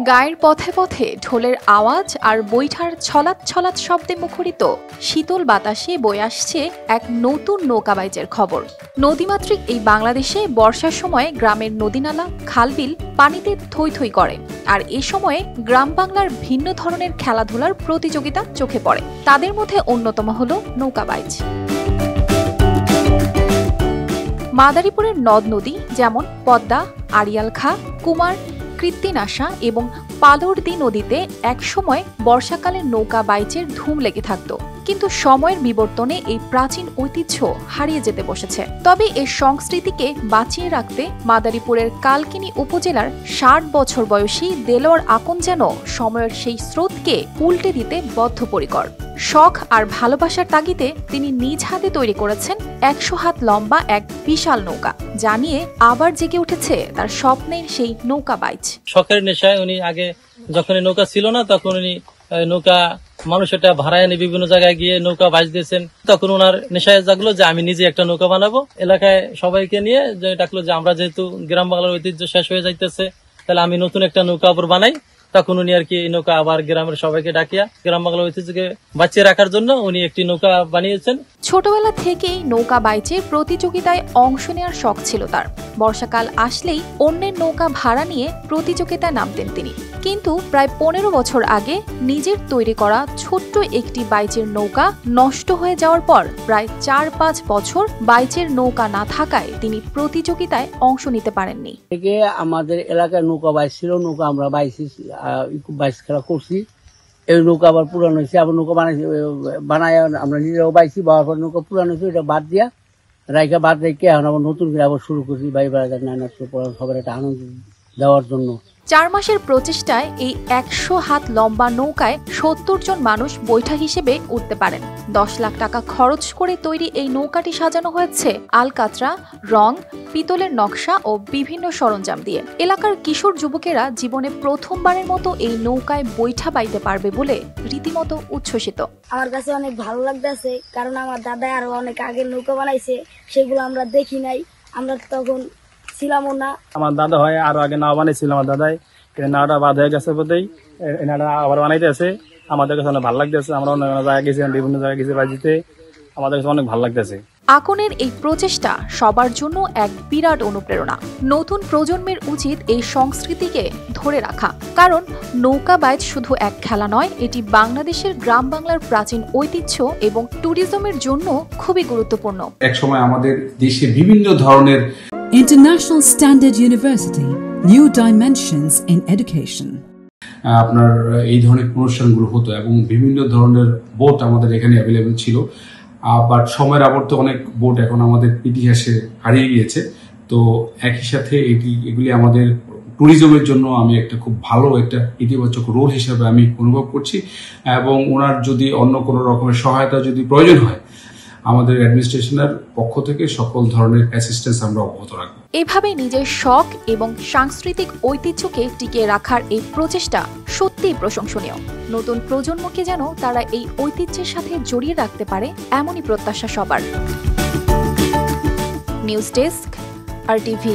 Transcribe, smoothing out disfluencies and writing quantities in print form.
গায়ের পথে পথে ঢোলের আওয়াজ আর বৈঠার ছলাৎ ছলাৎ শব্দে মুখরিত শীতল বাতাসে বয়ে আসছে এক নতুন নৌকাবাইজের খবর। নদীমাতৃক এই বাংলাদেশে বর্ষার সময় গ্রামের নদীনালা খালবিল পানিতে থই থই করে, আর এ সময়ে গ্রাম বাংলার ভিন্ন ধরনের খেলাধুলার প্রতিযোগিতা চোখে পড়ে। তাদের মধ্যে অন্যতম হল নৌকাবাইজ। মাদারীপুরের নদ নদী যেমন পদ্মা, আড়িয়াল খাঁ, কুমার, কৃত্তিনাশা এবং পালরদি নদীতে একসময় বর্ষাকালে নৌকা বাইচের ধুম লেগে থাকত, কিন্তু সময়ের বিবর্তনে এই প্রাচীন ঐতিহ্য হারিয়ে যেতে বসেছে। তবে এর সংস্কৃতিকে বাঁচিয়ে রাখতে মাদারীপুরের কালকিনি উপজেলার ৬০ বছর বয়সী দেলোয়ার আকন যেন সময়ের সেই স্রোতকে উল্টে দিতে বদ্ধপরিকর। শখ আর ভালোবাসার তাগিদে তিনি নিজ হাতে তৈরি করেছেন ১০০ হাত লম্বা এক বিশাল নৌকা, যা নিয়ে আবার জেগে উঠেছে তার স্বপ্নের সেই নৌকা বাইচ। শখের নেশায় উনি আগে যখন নৌকা ছিল না, তখন উনি নৌকা মানুষ এটা ভাড়ায় এনে বিভিন্ন জায়গায় গিয়ে নৌকা বাইচ দিয়েছেন। তখন ওনার নেশায় জাগলো যে আমি নিজে একটা নৌকা বানাবো। এলাকায় সবাইকে নিয়ে ডাকলো যে আমরা যেহেতু গ্রাম বাংলার ঐতিহ্য শেষ হয়ে যাইতেছে, তাহলে আমি নতুন একটা নৌকা আবার বানাই। তখন উনি আর কি নৌকা আবার গ্রামের সবাইকে ডাকিয়া গ্রাম বাংলার ঐতিহ্যকে বাঁচিয়ে রাখার জন্য উনি একটি নৌকা বানিয়েছেন। ছোটবেলা থেকেই নৌকা বাইচের প্রতিযোগিতায় অংশ নেওয়ার শখ ছিল তার। বর্ষাকাল আসলেই অন্যের নৌকা ভাড়া নিয়ে প্রতিযোগিতায় নামতেন তিনি। কিন্তু প্রায় ১৫ বছর আগে নিজের তৈরি করা ছোট্ট একটি বাইচের নৌকা নষ্ট হয়ে যাওয়ার পর প্রায় ৪-৫ বছর বাইচের নৌকা না থাকায় তিনি প্রতিযোগিতায় অংশ নিতে পারেননি। আমাদের এলাকায় নৌকা বাইচ ছিল, নৌকা আমরা বাইচ খেলা করছি। এই নৌকা আবার পুরানো হয়েছে, আবার নৌকা বানায় আমরা নিজেরাও বাইছি। বাবার পর নৌকা পুরানো হয়েছে, এটা বাদ দিয়া বাদ রেখে এখন আবার নতুন করে আবার শুরু করছি। বাই বেড়াতে সবার একটা আনন্দ দেওয়ার জন্য ৪ মাসের প্রচেষ্টায় এই ১০০ হাত লম্বা নৌকায় ৭০ জন মানুষ বৈঠা হিসেবে উঠতে পারেন। ১০ লাখ টাকা খরচ করে তৈরি এই নৌকাটি সাজানো হয়েছে আলকাতরা, রং, পিতলের নকশা ও বিভিন্ন সরঞ্জাম দিয়ে। এলাকার কিশোর যুবকেরা জীবনে প্রথমবারের মতো এই নৌকায় বৈঠা বাইতে পারবে বলে রীতিমতো উচ্ছ্বসিত। আমার কাছে অনেক ভালো লাগতেছে, কারণ আমার দাদা আরো অনেক আগে নৌকা বানাইছে, সেগুলো আমরা দেখি নাই, আমরা তখন ছিলামও না। আমার দাদা হয় আরো আগে নাও বানাইছিল। আমার দাদাই নাওটা বাদ হয়ে গেছে বলেই নাওটা আবার বানাইতে আছে। আমাদের কাছে অনেক ভালো লাগতেছে। আমরা অন্য জায়গায় গেছিলাম, বিভিন্ন জায়গায় গেছি বাজিতে, আমাদের কাছে অনেক ভালো লাগতেছে। আকনের এই প্রচেষ্টা সবার জন্য এক বিরাট অনুপ্রেরণা। নতুন প্রজন্মের উচিত এই সংস্কৃতিকে ধরে রাখা, কারণ নৌকা বাইচ শুধু এক খেলা নয়, এটি বাংলাদেশের গ্রাম বাংলার প্রাচীন ঐতিহ্য এবং ট্যুরিজমের জন্য খুবই গুরুত্বপূর্ণ। একসময় আমাদের দেশে বিভিন্ন ধরনের International Standard University, New Dimensions in Education. আপনার এই ধরনের অনুষ্ঠানগুলো হতো এবং বিভিন্ন ধরনের বোট আমাদের এখানে অ্যাভেলেবেল ছিল। বাট সময়ের আবর্তে অনেক বোট এখন আমাদের ইতিহাসে হারিয়ে গিয়েছে। তো একই সাথে এগুলি আমাদের ট্যুরিজমের জন্য আমি একটা খুব ভালো একটা ইতিবাচক রোল হিসেবে আমি অনুভব করছি। এবং ওনার যদি অন্য কোনো রকমের সহায়তা যদি প্রয়োজন হয়, আমাদের অ্যাডমিনিস্ট্রেশনের পক্ষ থেকে সকল ধরনের অ্যাসিস্ট্যান্স আমরা অব্যাহত রাখব। এভাবে নিজের শখ এবং সাংস্কৃতিক ঐতিহ্যকে টিকিয়ে রাখার এই প্রচেষ্টা সত্যিই প্রশংসনীয়। নতুন প্রজন্মকে যেন তারা এই ঐতিহ্যের সাথে জড়িয়ে রাখতে পারে, এমনই প্রত্যাশা সবার। News desk, RTV।